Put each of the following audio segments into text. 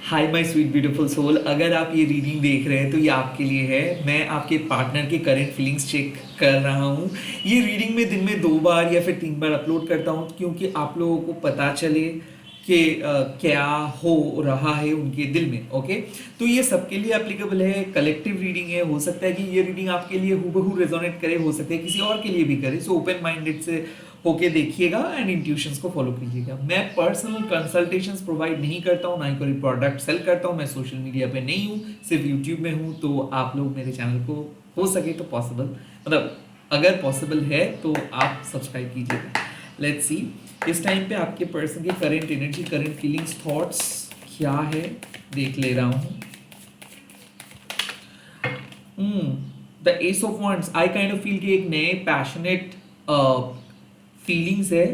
Hi my sweet beautiful soul, अगर आप ये रीडिंग देख रहे हैं तो ये आपके लिए है। मैं आपके पार्टनर के करंट फीलिंग्स चेक कर रहा हूँ। ये रीडिंग में दिन में 2 बार या फिर 3 बार अपलोड करता हूँ क्योंकि आप लोगों को पता चले कि क्या हो रहा है उनके दिल में। ओके, तो ये सबके लिए एप्लीकेबल है, कलेक्टिव रीडिंग है। हो सकता है कि ये रीडिंग आपके लिए हूबहू रेजोनेट करे, हो सकता है किसी और के लिए भी करे। सो ओपन माइंडेड से होके देखिएगा एंड इंट्यूशंस को फॉलो कीजिएगा। मैं पर्सनल कंसल्टेशंस प्रोवाइड नहीं करता हूँ, ना ही कोई प्रोडक्ट सेल करता हूँ। मैं सोशल मीडिया पे नहीं हूँ, सिर्फ यूट्यूब में हूँ। तो आप लोग मेरे चैनल को हो सके तो पॉसिबल, मतलब अगर पॉसिबल है तो आप सब्सक्राइब कीजिएगा। लेट्स सी इस टाइम पे आपके पर्सन की current energy, current feelings, thoughts क्या है, देख ले रहा हूँ। The ace of wands, I kind of feel कि एक नए पैशनेट फीलिंग्स है।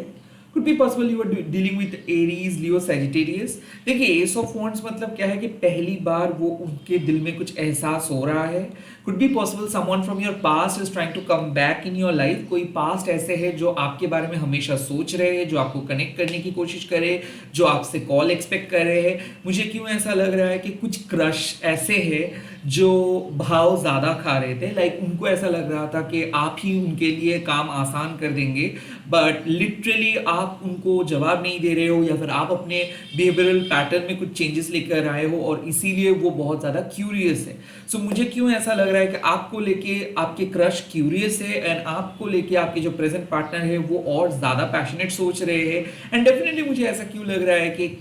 Could be possible you are dealing with Aries, Leo, Sagittarius. देखिए एस ऑफ वॉन्ड्स मतलब क्या है कि पहली बार वो उनके दिल में कुछ एहसास हो रहा है। Could be possible someone from your past is trying to come back in your life. कोई पास्ट ऐसे है जो आपके बारे में हमेशा सोच रहे हैं, जो आपको कनेक्ट करने की कोशिश करे, जो आपसे कॉल एक्सपेक्ट कर रहे हैं। मुझे क्यों ऐसा लग रहा है कि कुछ क्रश ऐसे है जो भाव ज्यादा खा रहे थे। लाइक उनको ऐसा लग रहा था कि आप ही उनके लिए काम आसान कर देंगे, बट लिटरली आप उनको जवाब नहीं दे रहे हो, या फिर आप अपने बिहेवियरल पैटर्न में कुछ चेंजेस लेकर आए हो और इसीलिए वो बहुत ज्यादा क्यूरियस है। सो मुझे क्यों ऐसा लग रहा है कि आपको लेके आपके क्रश क्यूरियस है एंड आपको लेके आपके जो प्रेजेंट पार्टनर है वो और ज्यादा पैशनेट सोच रहे हैं। एंड डेफिनेटली मुझे ऐसा क्यों लग रहा है कि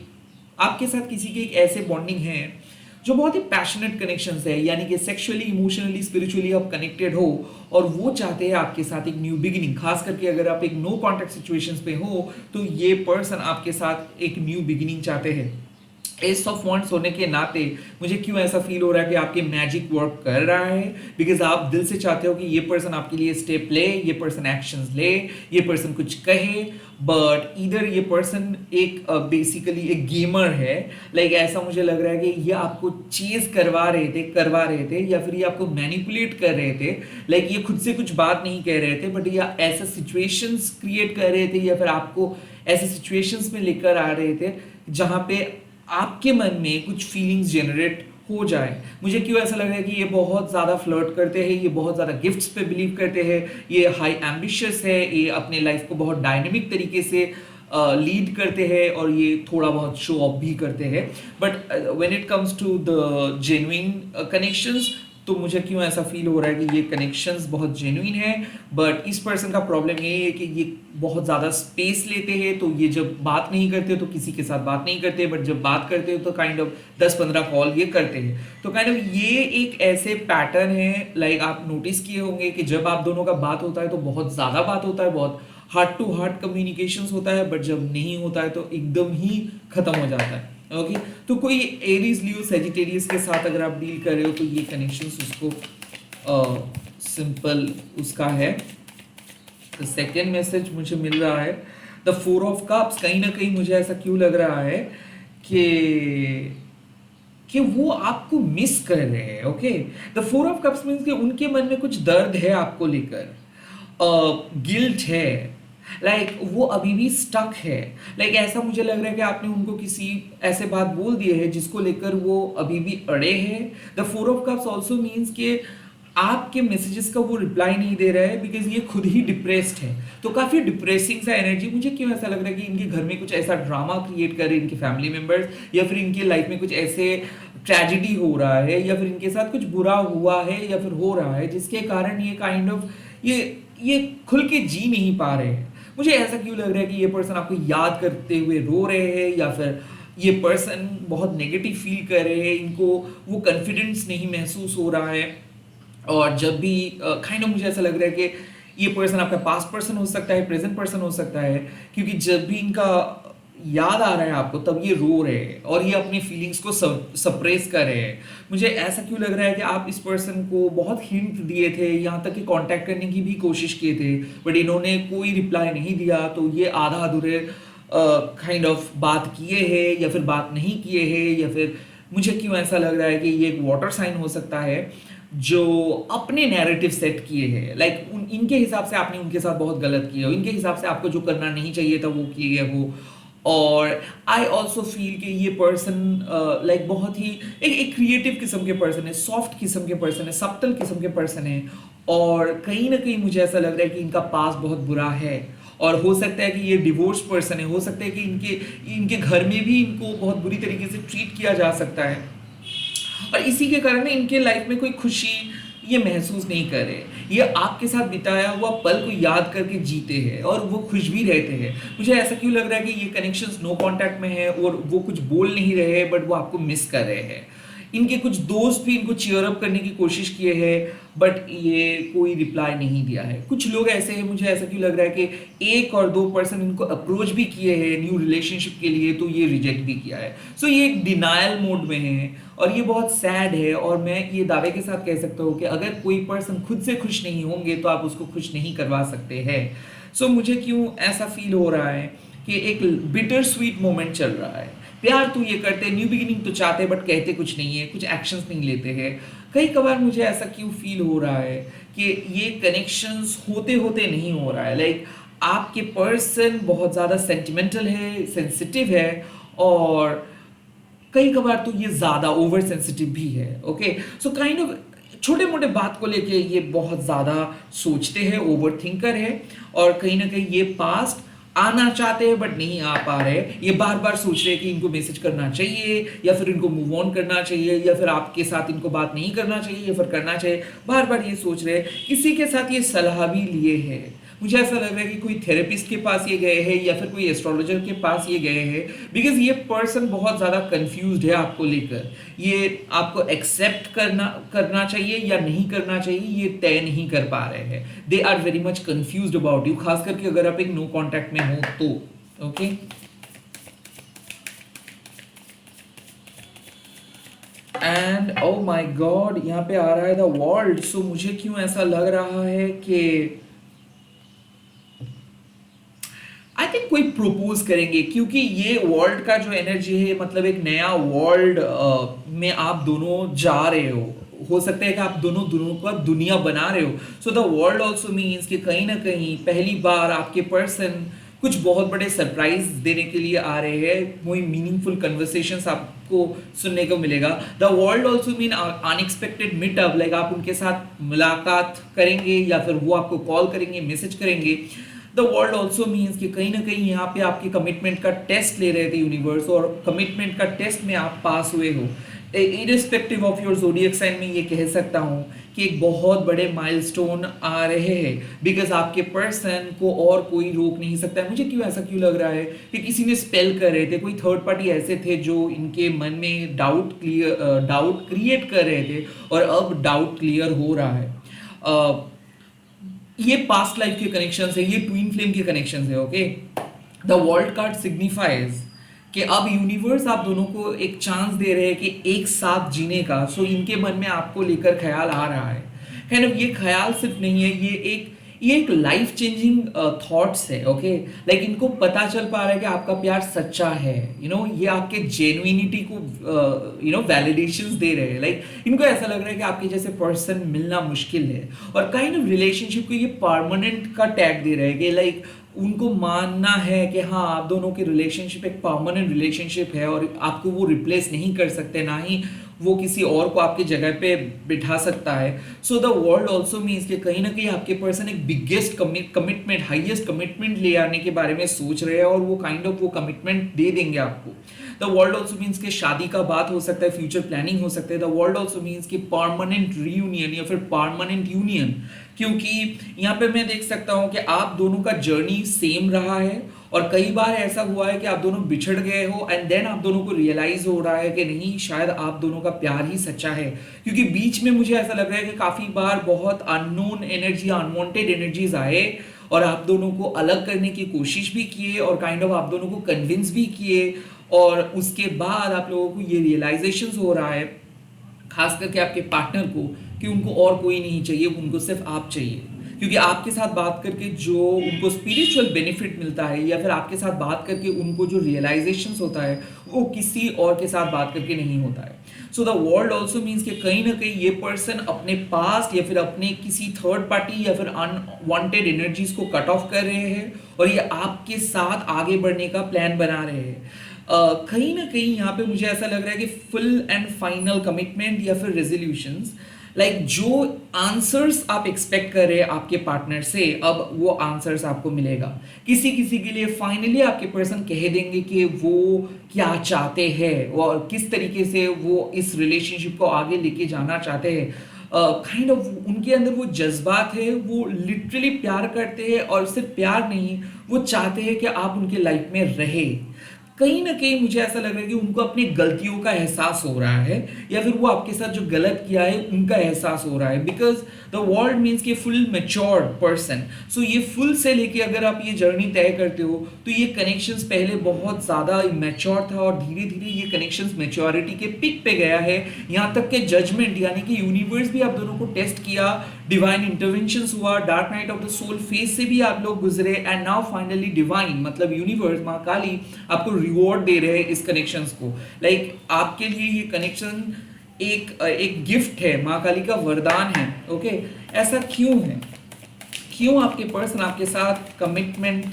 आपके साथ किसी की एक ऐसे बॉन्डिंग है जो बहुत ही पैशनेट कनेक्शन है, यानी कि सेक्सुअली, इमोशनली, स्पिरिचुअली आप कनेक्टेड हो और वो चाहते हैं आपके साथ एक न्यू बिगिनिंग। खास करके अगर आप एक नो कॉन्टैक्ट सिचुएशंस पे हो तो ये पर्सन आपके साथ एक न्यू बिगिनिंग चाहते हैं। एस ऑफ वॉन्ड्स होने के नाते मुझे क्यों ऐसा फील हो रहा है कि आपके मैजिक वर्क कर रहा है, बिकॉज आप दिल से चाहते हो कि ये पर्सन आपके लिए स्टेप ले, ये पर्सन एक्शंस ले, ये पर्सन कुछ कहे। बट इधर ये पर्सन एक बेसिकली एक गेमर है। लाइक ऐसा मुझे लग रहा है कि ये आपको चेज करवा रहे थे या फिर ये आपको मैनिपुलेट कर रहे थे। लाइक ये खुद से कुछ बात नहीं कह रहे थे, बट ये ऐसा सिचुएशंस क्रिएट कर रहे थे या फिर आपको ऐसे सिचुएशंस में लेकर आ रहे थे जहां पे आपके मन में कुछ फीलिंग्स जनरेट हो जाए। मुझे क्यों ऐसा लग रहा है कि ये बहुत ज़्यादा फ्लर्ट करते हैं, ये बहुत ज़्यादा गिफ्ट्स पे बिलीव करते हैं, ये हाई एम्बिशियस है, ये अपने लाइफ को बहुत डायनेमिक तरीके से लीड करते हैं और ये थोड़ा बहुत शो ऑफ भी करते हैं। But when it comes to the genuine connections, तो मुझे क्यों ऐसा फील हो रहा है कि ये कनेक्शंस बहुत जेन्युइन है। बट इस पर्सन का प्रॉब्लम ये है कि ये बहुत ज़्यादा स्पेस लेते हैं। तो ये जब बात नहीं करते तो किसी के साथ बात नहीं करते, बट जब बात करते हो तो काइंड ऑफ 10-15 कॉल ये करते हैं। तो काइंड ऑफ ये एक ऐसे पैटर्न है, लाइक आप नोटिस किए होंगे कि जब आप दोनों का बात होता है तो बहुत ज़्यादा बात होता है, बहुत हार्ट टू हार्ट कम्युनिकेशंस होता है, बट जब नहीं होता है तो एकदम ही खत्म हो जाता है। ओके, तो कोई एरीज, लियो, सेजिटेरियस के साथ अगर आप डील कर रहे हो तो ये कनेक्शंस उसको सिंपल उसका है। तो सेकेंड मैसेज मुझे मिल रहा है द 4 ऑफ कप्स। कहीं ना कहीं मुझे ऐसा क्यों लग रहा है कि वो आपको मिस कर रहे हैं। Okay, the 4 of cups means कि उनके मन में कुछ दर्द है आपको लेकर, गिल्ट है, लाइक वो अभी भी स्टक है। लाइक ऐसा मुझे लग रहा है कि आपने उनको किसी ऐसे बात बोल दिए है जिसको लेकर वो अभी भी अड़े हैं। The 4 of cups also means कि आपके मैसेजेस का वो रिप्लाई नहीं दे रहा है बिकॉज ये खुद ही डिप्रेस्ड है। तो काफी डिप्रेसिंग सा एनर्जी। मुझे क्यों ऐसा लग रहा है कि इनके घर में कुछ ऐसा ड्रामा क्रिएट कर रहे हैं इनके फैमिली मेंबर्स, या फिर इनके लाइफ में कुछ ऐसे ट्रेजिडी हो रहा है, या फिर इनके साथ कुछ बुरा हुआ है या फिर हो रहा है जिसके कारण ये काइंड ऑफ ये खुल के जी नहीं पा रहे हैं। मुझे ऐसा क्यों लग रहा है कि ये पर्सन आपको याद करते हुए रो रहे हैं, या फिर ये पर्सन बहुत नेगेटिव फील कर रहे हैं, इनको वो कॉन्फिडेंस नहीं महसूस हो रहा है। और जब भी काइंड ऑफ मुझे ऐसा लग रहा है कि ये पर्सन आपका पास्ट पर्सन हो सकता है, प्रेजेंट पर्सन हो सकता है, क्योंकि जब भी इनका याद आ रहा है आपको तब ये रो रहे हैं और ये अपनी फीलिंग्स को सप्रेस कर रहे हैं। मुझे ऐसा क्यों लग रहा है कि आप इस पर्सन को बहुत हिंट दिए थे, यहाँ तक कि कांटेक्ट करने की भी कोशिश किए थे, बट इन्होंने कोई रिप्लाई नहीं दिया। तो ये आधा अधूरे काइंड ऑफ बात किए हैं या फिर बात नहीं किए हैं, या फिर मुझे क्यों ऐसा लग रहा है कि ये एक वाटर साइन हो सकता है जो अपने नैरेटिव सेट किए हैं। लाइक इनके हिसाब से आपने उनके साथ बहुत गलत किया हो, इनके हिसाब से आपको जो करना नहीं चाहिए था वो किए गए हो, और आई ऑल्सो फील कि ये पर्सन लाइक बहुत ही एक क्रिएटिव किस्म के पर्सन है, सॉफ्ट किस्म के पर्सन है, सब्टल किस्म के पर्सन है। और कहीं ना कहीं मुझे ऐसा लग रहा है कि इनका पास बहुत बुरा है, और हो सकता है कि ये डिवोर्स पर्सन है, हो सकता है कि इनके इनके घर में भी इनको बहुत बुरी तरीके से ट्रीट किया जा सकता है, और इसी के कारण इनके लाइफ में कोई खुशी ये महसूस नहीं कर रहे। ये आपके साथ बिताया हुआ पल को याद करके जीते हैं और वो खुश भी रहते हैं। मुझे ऐसा क्यों लग रहा है कि ये कनेक्शंस नो कांटेक्ट में है और वो कुछ बोल नहीं रहे हैं, बट वो आपको मिस कर रहे हैं। इनके कुछ दोस्त भी इनको चीयर अप करने की कोशिश किए हैं, बट ये कोई रिप्लाई नहीं दिया है। कुछ लोग ऐसे हैं, मुझे ऐसा क्यों लग रहा है कि एक और दो पर्सन इनको अप्रोच भी किए हैं न्यू रिलेशनशिप के लिए, तो ये रिजेक्ट भी किया है। सो ये एक डिनायल मोड में है और ये बहुत सैड है। और मैं ये दावे के साथ कह सकता हूँ कि अगर कोई पर्सन खुद से खुश नहीं होंगे तो आप उसको खुश नहीं करवा सकते हैं। सो मुझे क्यों ऐसा फील हो रहा है कि एक बिटर स्वीट मोमेंट चल रहा है। प्यार तो ये करते हैं, न्यू बिगिनिंग तो चाहते हैं, बट कहते कुछ नहीं है, कुछ एक्शंस नहीं लेते हैं। कई कबार मुझे ऐसा क्यों फील हो रहा है कि ये कनेक्शंस होते होते नहीं हो रहा है। लाइक आपके पर्सन बहुत ज़्यादा सेंटिमेंटल है, सेंसिटिव है, और कई कबार तो ये ज़्यादा ओवर सेंसिटिव भी है। ओके, सो काइंड ऑफ छोटे मोटे बात को लेके ये बहुत ज़्यादा सोचते हैं, ओवर थिंकर है, और कहीं ना कहीं ये पास्ट आना चाहते हैं बट नहीं आ पा रहे। ये बार बार सोच रहे हैं कि इनको मैसेज करना चाहिए या फिर इनको मूव ऑन करना चाहिए, या फिर आपके साथ इनको बात नहीं करना चाहिए या फिर करना चाहिए। बार बार ये सोच रहे हैं। किसी के साथ ये सलाह भी लिए हैं। मुझे ऐसा लग रहा है कि कोई थेरेपिस्ट के पास ये गए हैं या फिर कोई एस्ट्रोलॉजर के पास ये गए हैं, बिकॉज ये पर्सन बहुत ज़्यादा कंफ्यूज्ड है आपको लेकर। ये आपको एक्सेप्ट करना चाहिए या नहीं करना चाहिए ये तय नहीं कर पा रहे हैं। They are very much confused about you, खास करके अगर आप एक नो कॉन्टैक्ट में हो तो। Okay, and oh my god, यहाँ पे आ रहा है द वर्ल्ड। सो मुझे क्यों ऐसा लग रहा है कि आई थिंक कोई प्रपोज करेंगे, क्योंकि ये वर्ल्ड का जो एनर्जी है, मतलब एक नया वर्ल्ड में आप दोनों जा रहे हो सकता है कि आप दोनों दोनों का दुनिया बना रहे हो। So the world also means कि कहीं ना कहीं पहली बार आपके पर्सन कुछ बहुत बड़े सरप्राइज देने के लिए आ रहे हैं। कोई मीनिंगफुल कन्वर्सेशंस आपको सुनने को मिलेगा। The world also mean unexpected meetup, like आप उनके साथ मुलाकात करेंगे या फिर वो आपको कॉल करेंगे, मैसेज करेंगे। द वर्ल्ड ऑल्सो मीन्स कि कहीं ना कहीं यहाँ पे आपके कमिटमेंट का टेस्ट ले रहे थे यूनिवर्स, और कमिटमेंट का टेस्ट में आप पास हुए हो। Irrespective of your zodiac sign में ये कह सकता हूँ कि एक बहुत बड़े माइलस्टोन आ रहे हैं, बिकॉज आपके पर्सन को और कोई रोक नहीं सकता है। मुझे क्यों ऐसा क्यों लग रहा है कि किसी ने स्पेल कर रहे थे, कोई थर्ड पार्टी ऐसे थे जो इनके मन में डाउट क्रिएट कर रहे थे, और अब डाउट क्लियर हो रहा है। ये पास्ट लाइफ के कनेक्शंस है, ये ट्विन फ्लेम के कनेक्शंस है। Okay, the world card signifies कि अब यूनिवर्स आप दोनों को एक चांस दे रहे हैं कि एक साथ जीने का। सो इनके मन में आपको लेकर ख्याल आ रहा है। काइंड ऑफ ये ख्याल सिर्फ नहीं है, ये एक लाइफ चेंजिंग थॉट्स है। ओके, लाइक इनको पता चल पा रहा है कि आपका प्यार सच्चा है। ये आपके जेन्युइनिटी को वैलिडेशंस दे रहे हैं। लाइक इनको ऐसा लग रहा है कि आपके जैसे पर्सन मिलना मुश्किल है, और काइंड ऑफ रिलेशनशिप को ये परमानेंट का टैग दे रहे हैं कि लाइक उनको मानना है कि हाँ, आप दोनों की रिलेशनशिप एक परमानेंट रिलेशनशिप है और आपको वो रिप्लेस नहीं कर सकते, ना ही वो किसी और को आपकी जगह पे बिठा सकता है। So the world also means कि कहीं ना कहीं आपके पर्सन एक बिगेस्ट कमिटमेंट, हाईएस्ट कमिटमेंट ले आने के बारे में सोच रहे हैं, और वो काइंड ऑफ वो कमिटमेंट दे देंगे आपको। द वर्ल्ड ऑल्सो मीन्स कि शादी का बात हो सकता है, फ्यूचर प्लानिंग हो सकता है। द वर्ल्ड ऑल्सो मीन्स कि परमानेंट रीयूनियन या फिर परमानेंट यूनियन, क्योंकि यहाँ पे मैं देख सकता हूँ कि आप दोनों का जर्नी सेम रहा है, और कई बार ऐसा हुआ है कि आप दोनों बिछड़ गए हो, एंड देन आप दोनों को रियलाइज हो रहा है कि नहीं, शायद आप दोनों का प्यार ही सच्चा है। क्योंकि बीच में मुझे ऐसा लग रहा है कि काफी बार बहुत अननोन एनर्जी, अनवांटेड एनर्जीज आए, और आप दोनों को अलग करने की कोशिश भी किए, और काइंड ऑफ आप दोनों को कन्विंस भी किए, और उसके बाद आप लोगों को ये रियलाइजेशन हो रहा है, खास करके आपके पार्टनर को, कि उनको और कोई नहीं चाहिए, उनको सिर्फ आप चाहिए। क्योंकि आपके साथ बात करके जो उनको स्पिरिचुअल बेनिफिट मिलता है, या फिर आपके साथ बात करके उनको जो रियलाइजेशंस होता है, वो किसी और के साथ बात करके नहीं होता है। So the world also means कि कहीं ना कहीं ये पर्सन अपने पास्ट या फिर अपने किसी थर्ड पार्टी या फिर अनवांटेड एनर्जीज को कट ऑफ कर रहे हैं, और ये आपके साथ आगे बढ़ने का प्लान बना रहे हैं। कहीं ना कहीं यहाँ पे मुझे ऐसा लग रहा है कि फुल एंड फाइनल कमिटमेंट या फिर रेजोल्यूशंस, लाइक जो आंसर्स आप एक्सपेक्ट कर रहे हैं आपके पार्टनर से, अब वो आंसर्स आपको मिलेगा। किसी किसी के लिए फाइनली आपके पर्सन कह देंगे कि वो क्या चाहते हैं और किस तरीके से वो इस रिलेशनशिप को आगे लेके जाना चाहते हैं। काइंड ऑफ उनके अंदर वो जज्बात है, वो लिटरली प्यार करते हैं और सिर्फ प्यार नहीं, वो चाहते हैं कि आप उनके लाइफ में रहे। कहीं ना कहीं मुझे ऐसा लग रहा है कि उनको अपनी गलतियों का एहसास हो रहा है, या फिर वो आपके साथ जो गलत किया है उनका एहसास हो रहा है, बिकॉज द वर्ल्ड मीन्स कि फुल मेच्योर्ड पर्सन। सो ये फुल से लेके अगर आप ये जर्नी तय करते हो तो ये कनेक्शंस पहले बहुत ज़्यादा मैच्योर था और धीरे धीरे ये कनेक्शंस मैच्योरिटी के पिक पे गया है, यहाँ तक के जजमेंट यानी कि यूनिवर्स भी आप दोनों को टेस्ट किया, डिवाइन इंटरवेंशंस हुआ, dark night of the soul phase से भी आप लोग गुजरे, एंड नाउ फाइनली डिवाइन मतलब यूनिवर्स माँ काली आपको रिवॉर्ड दे रहे हैं इस कनेक्शंस को। लाइक आपके लिए ये कनेक्शन एक गिफ्ट है, माँ काली का वरदान है। ओके, ऐसा क्यों है? क्यों आपके पर्सन आपके साथ कमिटमेंट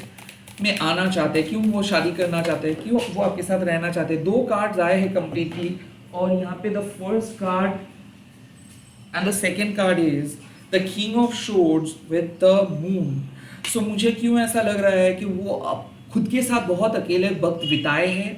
में आना चाहते हैं? क्यों वो शादी करना चाहते हैं? क्यों वो आपके साथ रहना चाहते हैं? 2 कार्ड्स आए हैं कंप्लीटली, और यहाँ पे the first card and the second card is the king of swords with the moon. So मुझे क्यों ऐसा लग रहा है कि वो अब खुद के साथ बहुत अकेले वक्त बिताए हैं,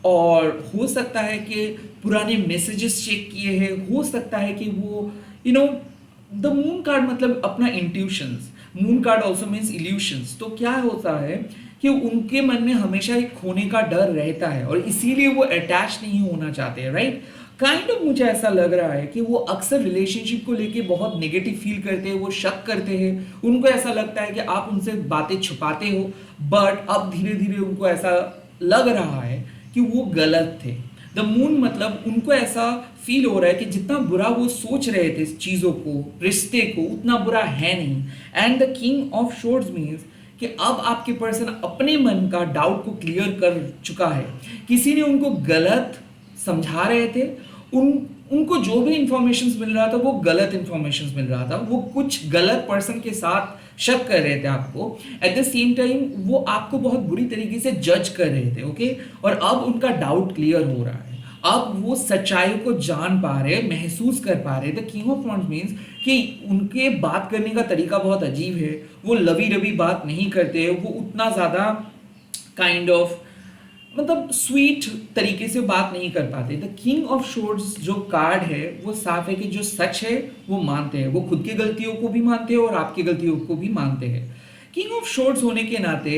और हो सकता है कि पुराने मैसेजेस चेक किए हैं, हो सकता है कि वो द मून कार्ड मतलब अपना intuitions, moon card also means illusions. तो क्या होता है कि उनके मन में हमेशा एक खोने का डर रहता है और इसीलिए वो अटैच नहीं होना चाहते हैं, राइट? काइंड ऑफ मुझे ऐसा लग रहा है कि वो अक्सर रिलेशनशिप को लेके बहुत नेगेटिव फील करते हैं, वो शक करते हैं, उनको ऐसा लगता है कि आप उनसे बातें छुपाते हो, बट अब धीरे धीरे उनको ऐसा लग रहा है कि वो गलत थे। द मून मतलब उनको ऐसा फील हो रहा है कि जितना बुरा वो सोच रहे थे चीज़ों को, रिश्ते को, उतना बुरा है नहीं। And the king of swords means कि अब आपके पर्सन अपने मन का डाउट को क्लियर कर चुका है। किसी ने उनको गलत समझा रहे थे, उनको जो भी इंफॉर्मेशन मिल रहा था वो गलत इंफॉर्मेशन मिल रहा था, वो कुछ गलत पर्सन के साथ शक कर रहे थे आपको, एट द सेम टाइम वो आपको बहुत बुरी तरीके से जज कर रहे थे। ओके, और अब उनका डाउट क्लियर हो रहा है, अब वो सच्चाई को जान पा रहे, महसूस कर पा रहे। The king of wands means कि उनके बात करने का तरीका बहुत अजीब है, वो लवी रवी बात नहीं करते, वो उतना ज़्यादा काइंड ऑफ मतलब स्वीट तरीके से बात नहीं कर पाते। द किंग ऑफ शोर्ड्स जो कार्ड है वो साफ है कि जो सच है वो मानते हैं, वो खुद की गलतियों को भी मानते हैं और आपकी गलतियों को भी मानते हैं। किंग ऑफ शोर्ड्स होने के नाते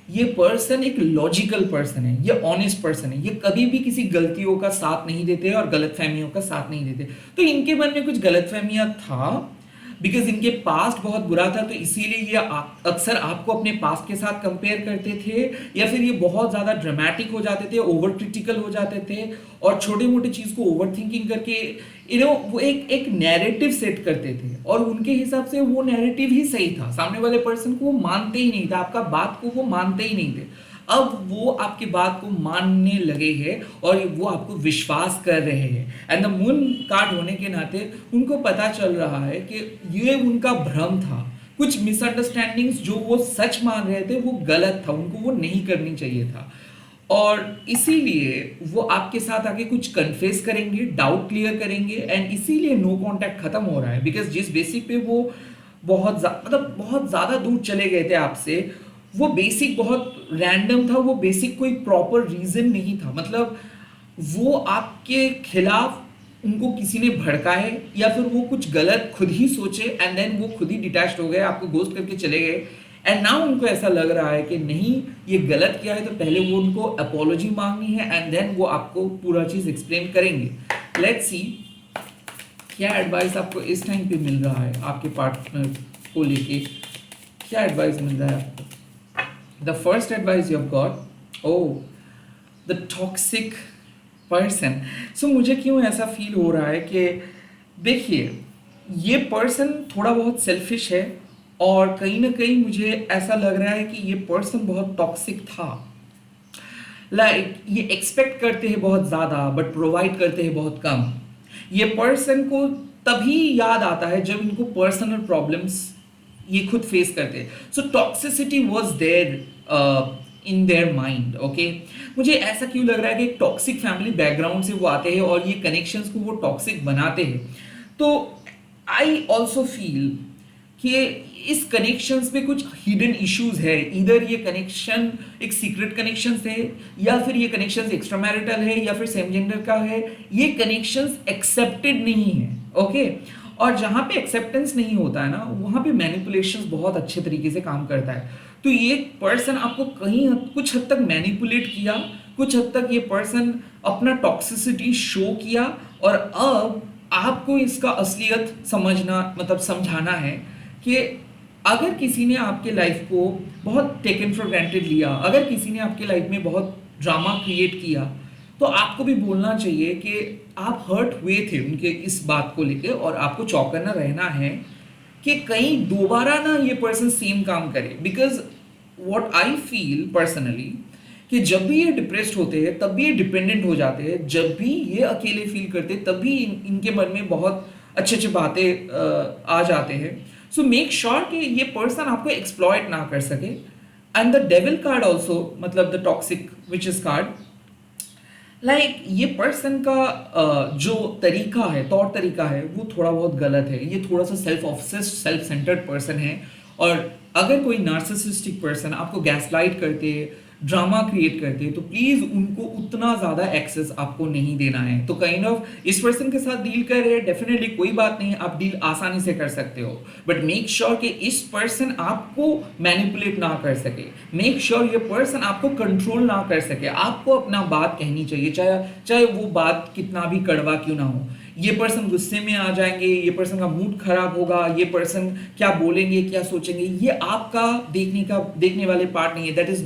ये पर्सन एक लॉजिकल पर्सन है, ये ऑनेस्ट पर्सन है, ये कभी भी किसी गलतियों का साथ नहीं देते और गलतफहमियों का साथ नहीं देते। तो इनके मन में कुछ गलतफहमियां था, बिकॉज इनके पास्ट बहुत बुरा था, तो इसीलिए ये अक्सर आपको अपने पास्ट के साथ कंपेयर करते थे, या फिर ये बहुत ज़्यादा ड्रामेटिक हो जाते थे, ओवर क्रिटिकल हो जाते थे, और छोटे मोटे चीज़ को ओवर थिंकिंग करके वो एक नैरेटिव सेट करते थे, और उनके हिसाब से वो नैरेटिव ही सही था। सामने वाले पर्सन को वो मानते ही नहीं था, आपका बात को वो मानते ही नहीं थे। अब वो आपकी बात को मानने लगे हैं और वो आपको विश्वास कर रहे हैं। एंड द मून कार्ड होने के नाते उनको पता चल रहा है कि ये उनका भ्रम था, कुछ मिसअंडरस्टैंडिंग्स जो वो सच मान रहे थे वो गलत था, उनको वो नहीं करनी चाहिए था, और इसीलिए वो आपके साथ आके कुछ कन्फेस करेंगे, डाउट क्लियर करेंगे, एंड इसीलिए नो कांटेक्ट खत्म हो रहा है। बिकॉज जिस बेसिक पे वो बहुत ज़्यादा दूर चले गए थे आपसे, वो बेसिक बहुत रैंडम था, वो बेसिक कोई प्रॉपर रीजन नहीं था। मतलब वो आपके खिलाफ उनको किसी ने भड़का है, या फिर वो कुछ गलत खुद ही सोचे एंड देन वो खुद ही डिटैच्ड हो गए, आपको गोस्ट करके चले गए, एंड नाउ उनको ऐसा लग रहा है कि नहीं ये गलत किया है, तो पहले वो उनको अपॉलॉजी मांगनी है एंड देन वो आपको पूरा चीज़ एक्सप्लेन करेंगे। लेट्स सी क्या एडवाइस आपको इस टाइम पे मिल रहा है, आपके पार्टनर को लेके क्या एडवाइस मिल रहा है आपको। The first advice you have got, oh, the toxic person. So मुझे क्यों ऐसा फील हो रहा है कि देखिए ये पर्सन थोड़ा बहुत सेल्फिश है, और कहीं ना कहीं मुझे ऐसा लग रहा है कि ये पर्सन बहुत टॉक्सिक था। लाइक ये एक्सपेक्ट करते हैं बहुत ज़्यादा बट प्रोवाइड करते हैं बहुत कम। ये पर्सन को तभी याद आता है जब इनको पर्सनल प्रॉब्लम्स ये खुद फेस करते। So toxicity was there in their mind. Okay, मुझे ऐसा क्यों लग रहा है कि एक टॉक्सिक फैमिली बैकग्राउंड से वो आते हैं और ये कनेक्शंस को वो टॉक्सिक बनाते हैं। तो आई ऑल्सो फील कि इस कनेक्शंस में कुछ हिडन इश्यूज है। इधर ये कनेक्शन एक सीक्रेट कनेक्शन है, या फिर ये कनेक्शन एक्स्ट्रा मैरिटल है, या फिर सेम जेंडर का है। ये कनेक्शंस एक्सेप्टेड नहीं है। ओके, और जहां पे एक्सेप्टेंस नहीं होता है ना, वहां पे मैनिपुलेशंस बहुत अच्छे तरीके से काम करता है। तो ये पर्सन आपको कहीं कुछ हद तक मैनिपुलेट किया, कुछ हद तक ये पर्सन अपना टॉक्सिसिटी शो किया, और अब आपको इसका असलियत समझना मतलब समझाना है कि अगर किसी ने आपके लाइफ को बहुत टेकन फॉर ग्रांटेड लिया, अगर किसी ने आपके लाइफ में बहुत ड्रामा क्रिएट किया, तो आपको भी बोलना चाहिए कि आप हर्ट हुए थे उनके इस बात को लेकर, और आपको चौकन्ना रहना है कि कहीं दोबारा ना ये पर्सन सेम काम करे। Because what I feel personally कि जब भी ये डिप्रेस्ड होते हैं तब भी ये डिपेंडेंट हो जाते हैं, जब भी ये अकेले फील करते हैं तब भी इनके मन में बहुत अच्छे अच्छे बातें आ जाते हैं। सो मेक श्योर कि ये पर्सन आपको एक्सप्लॉइट ना कर सके। And the devil card also, मतलब the toxic witches card, like ये पर्सन का जो तरीका है, तौर तरीका है, वो थोड़ा बहुत गलत है। ये थोड़ा सा self obsessed, self centred person है। और अगर कोई नार्सिसिस्टिक पर्सन आपको गैसलाइट करते, ड्रामा क्रिएट करते, तो प्लीज उनको उतना ज्यादा एक्सेस आपको नहीं देना है। तो काइंड ऑफ इस पर्सन के साथ डील कर रहे हैं, डेफिनेटली कोई बात नहीं, आप डील आसानी से कर सकते हो, बट मेक श्योर कि इस पर्सन आपको मैनिपुलेट ना कर सके। मेक श्योर ये पर्सन आपको कंट्रोल ना कर सके। आपको अपना बात कहनी चाहिए, चाहे वो बात कितना भी कड़वा क्यों ना हो। ये पर्सन गुस्से में आ जाएंगे, ये पर्सन का मूड खराब होगा, ये पर्सन क्या बोलेंगे, क्या सोचेंगे, ये आपका देखने वाले पार्ट नहीं है। That is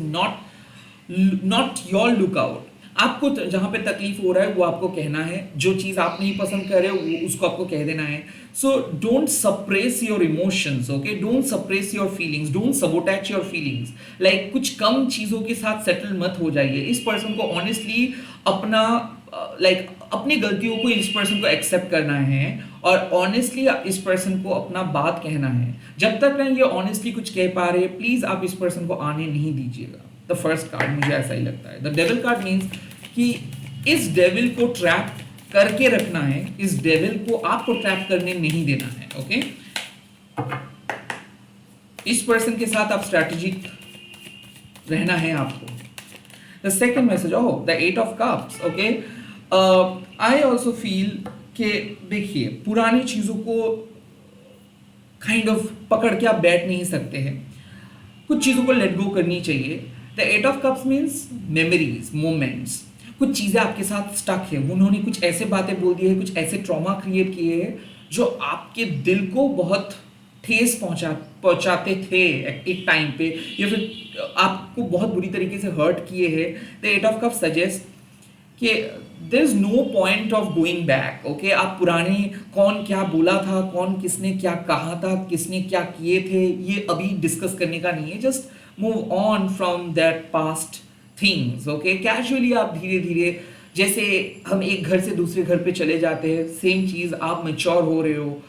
not your lookout. आपको जहां पे तकलीफ हो रहा है वो आपको कहना है, जो चीज आप नहीं पसंद कर रहे हो वो उसको आपको कह देना है। So don't suppress your emotions, okay, don't suppress your feelings, don't sabotage your feelings. Like कुछ कम चीजों के साथ सेटल मत हो जाइए। इस पर्सन को ऑनेस्टली अपना अपनी गलतियों को इस पर्सन को एक्सेप्ट करना है, और ऑनेस्टली इस पर्सन को अपना बात कहना है। जब तक ना ये ऑनेस्टली कुछ कह पा रहे, प्लीज आप इस पर्सन को आने नहीं दीजिएगा। द फर्स्ट कार्ड मुझे ऐसा ही लगता है। द डेविल कार्ड मीन्स कि इस डेविल को ट्रैप करके रखना है, इस डेविल को आपको ट्रैप करने नहीं देना है। ओके, इस पर्सन के साथ आप स्ट्रैटेजिक रहना है आपको। The second message, oh the 8 of cups. Okay, I also feel कि देखिए पुरानी चीजों को काइंड ऑफ पकड़ के आप बैठ नहीं सकते हैं, कुछ चीजों को लेट गो करनी चाहिए। The 8 of cups means memories, moments. कुछ चीजें आपके साथ स्टक है, उन्होंने कुछ ऐसे बातें बोल दी है, कुछ ऐसे ट्रॉमा क्रिएट किए हैं जो आपके दिल को बहुत ठेस पहुंचाते थे एक टाइम पे, या फिर आपको बहुत बुरी तरीके से हर्ट किए हैं। द 8 ऑफ कप्स सजेस्ट कि there is no point of going back. Okay, आप पुराने कौन क्या बोला था, कौन किसने क्या कहा था, किसने क्या किए थे, ये अभी डिस्कस करने का नहीं है। Just move on from that past things. Okay, casually आप धीरे धीरे, जैसे हम एक घर से दूसरे घर पे चले जाते हैं, सेम चीज आप मैच्योर हो रहे हो।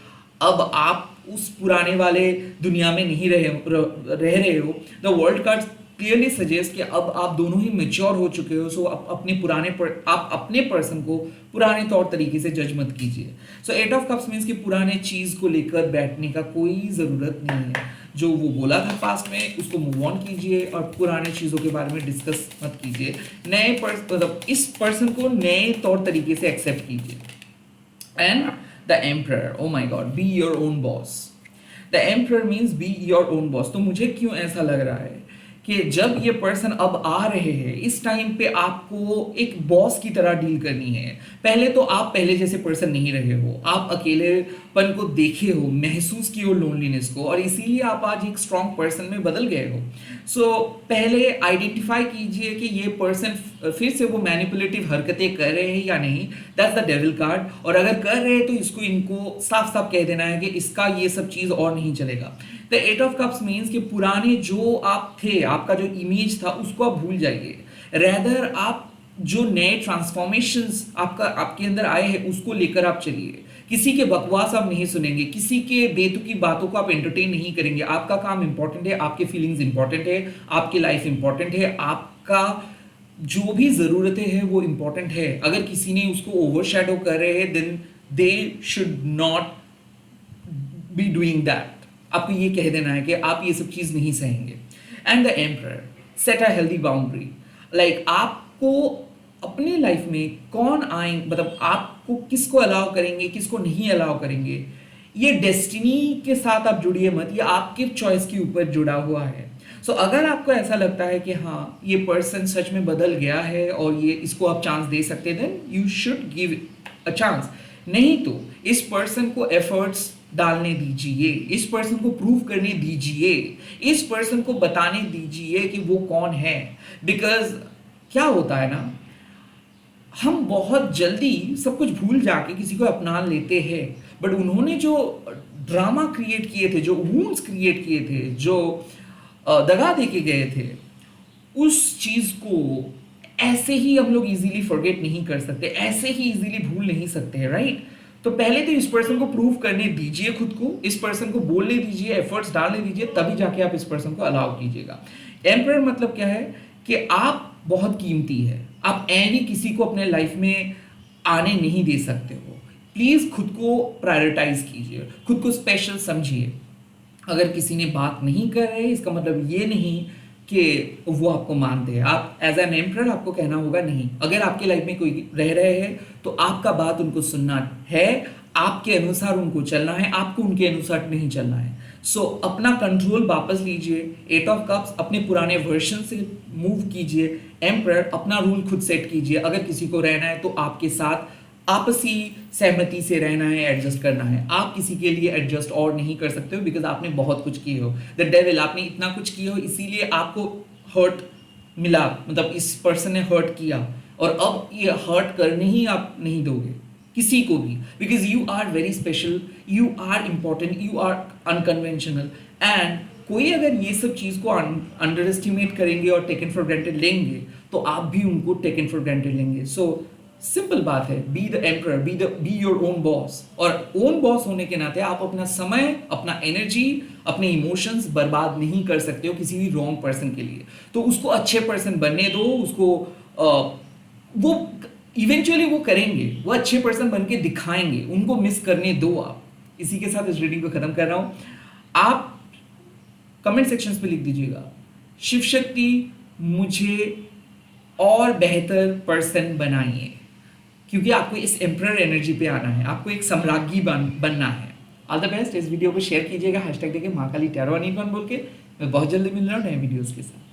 अब आप उस पुराने वाले दुनिया में नहीं रह रहे हो। The world card clearly suggest कि अब आप दोनों ही मैच्योर हो चुके हो। सो आप अपने पर्सन को पुराने तौर तरीके से जज मत कीजिए। सो 8 ऑफ कप्स मीन्स कि पुराने चीज को लेकर बैठने का कोई जरूरत नहीं है। जो वो बोला था पास्ट में उसको मूव ऑन कीजिए, और पुराने चीजों के बारे में डिस्कस मत कीजिए। मतलब इस पर्सन को नए तौर तरीके से एक्सेप्ट कीजिए। And the emperor, oh my God, be your own boss. The emperor means be your own boss. तो मुझे क्यों ऐसा लग रहा है कि जब ये पर्सन अब आ रहे हैं, इस टाइम पे आपको एक बॉस की तरह डील करनी है। पहले तो आप पहले जैसे पर्सन नहीं रहे हो, आप अकेलेपन को देखे हो, महसूस किए हो लोनलीनेस को, और इसीलिए आप आज एक स्ट्रॉन्ग पर्सन में बदल गए हो। सो पहले आइडेंटिफाई कीजिए कि ये पर्सन फिर से वो मैनिपुलेटिव हरकतें कर रहे हैं या नहीं। That's the devil card. और अगर कर रहे हैं तो इनको साफ साफ कह देना है कि इसका ये सब चीज और नहीं चलेगा। द 8 ऑफ कप्स मीन्स कि पुराने जो आप थे, आपका जो इमेज था, उसको आप भूल जाइए। रैदर आप जो नए ट्रांसफॉर्मेशंस आपके अंदर आए हैं उसको लेकर आप चलिए। किसी के बकवास आप नहीं सुनेंगे, किसी के बेतुकी बातों को आप एंटरटेन नहीं करेंगे। आपका काम इंपॉर्टेंट है, आपके फीलिंग्स इंपॉर्टेंट है, आपकी लाइफ इंपॉर्टेंट है, आपका जो भी ज़रूरतें हैं वो इंपॉर्टेंट है। अगर किसी ने उसको ओवरशैडो कर रहे हैं then they should not be doing that. आपको ये कह देना है कि आप ये सब चीज़ नहीं सहेंगे। And the emperor set a healthy boundary. Like आपको अपने लाइफ में कौन आए, मतलब आपको किसको अलाउ करेंगे, किसको नहीं अलाउ करेंगे, ये डेस्टिनी के साथ आप जुड़िए मत, ये आपके चॉइस के ऊपर जुड़ा हुआ है। सो अगर आपको ऐसा लगता है कि हाँ ये पर्सन सच में बदल गया है और ये इसको आप चांस दे सकते हैं, then you should give a chance. नहीं तो इस पर्सन को एफर्ट्स डालने दीजिए, इस पर्सन को प्रूव करने दीजिए, इस पर्सन को बताने दीजिए कि वो कौन है। बिकॉज क्या होता है ना, हम बहुत जल्दी सब कुछ भूल जाके किसी को अपना लेते हैं, बट उन्होंने जो ड्रामा क्रिएट किए थे, जो वूंड्स क्रिएट किए थे, जो दगा दे के गए थे, उस चीज को ऐसे ही हम लोग इजीली फॉरगेट नहीं कर सकते, ऐसे ही इजीली भूल नहीं सकते, राइट? तो पहले तो इस पर्सन को प्रूव करने दीजिए खुद को, इस पर्सन को बोलने दीजिए, एफर्ट्स डालने दीजिए, तभी जाके आप इस पर्सन को अलाउ कीजिएगा। एम्परर मतलब क्या है कि आप बहुत कीमती है, आप ऐनी किसी को अपने लाइफ में आने नहीं दे सकते हो। प्लीज खुद को प्रायोरिटाइज कीजिए, खुद को स्पेशल समझिए। अगर किसी ने बात नहीं कर रहे इसका मतलब ये नहीं कि वो आपको मानते हैं। आप एज एन एम्परर आपको कहना होगा नहीं। अगर आपके लाइफ में कोई रह रहे हैं तो आपका बात उनको सुनना है, आपके अनुसार उनको चलना है, आपको उनके अनुसार नहीं चलना है। सो अपना कंट्रोल वापस लीजिए। एट ऑफ कप्स अपने पुराने वर्जन से मूव कीजिए। एम्परर अपना रूल खुद सेट कीजिए। अगर किसी को रहना है तो आपके साथ आपसी सहमति से रहना है, एडजस्ट करना है। आप किसी के लिए एडजस्ट और नहीं कर सकते हो बिकॉज आपने बहुत कुछ किए हो। द डेविल, आपने इतना कुछ किए हो इसीलिए आपको हर्ट मिला, मतलब इस पर्सन ने हर्ट किया और अब ये हर्ट करने ही आप नहीं दोगे किसी को भी, because you are very special, you are important, you are unconventional. And कोई अगर ये सब चीज़ को अंडर एस्टिमेट करेंगे और टेकन फॉर ग्रांटेड लेंगे तो आप भी उनको टेकन फॉर ग्रांटेड लेंगे। सो सिंपल बात है, be the emperor, be your own boss. और ओन बॉस होने के नाते आप अपना समय, अपना एनर्जी, अपने इमोशंस बर्बाद नहीं कर सकते हो किसी भी रॉन्ग पर्सन के लिए। तो उसको अच्छे पर्सन बनने दो, उसको वो इवेंचुअली वो करेंगे, वो अच्छे पर्सन बन के दिखाएंगे, उनको मिस करने दो आप। इसी के साथ इस रीडिंग को खत्म कर रहा हूं। आप कमेंट सेक्शंस पे लिख दीजिएगा, शिव शक्ति मुझे और बेहतर पर्सन बनाइए, क्योंकि आपको इस एम्परर एनर्जी पे आना है, आपको एक सम्राज्ञी बनना है। All the best. इस वीडियो को शेयर कीजिएगा, हैशटैग देके महाकाली टैरो अनिल बोल के। मैं बहुत जल्दी मिल रहा हूँ नए वीडियोस के साथ।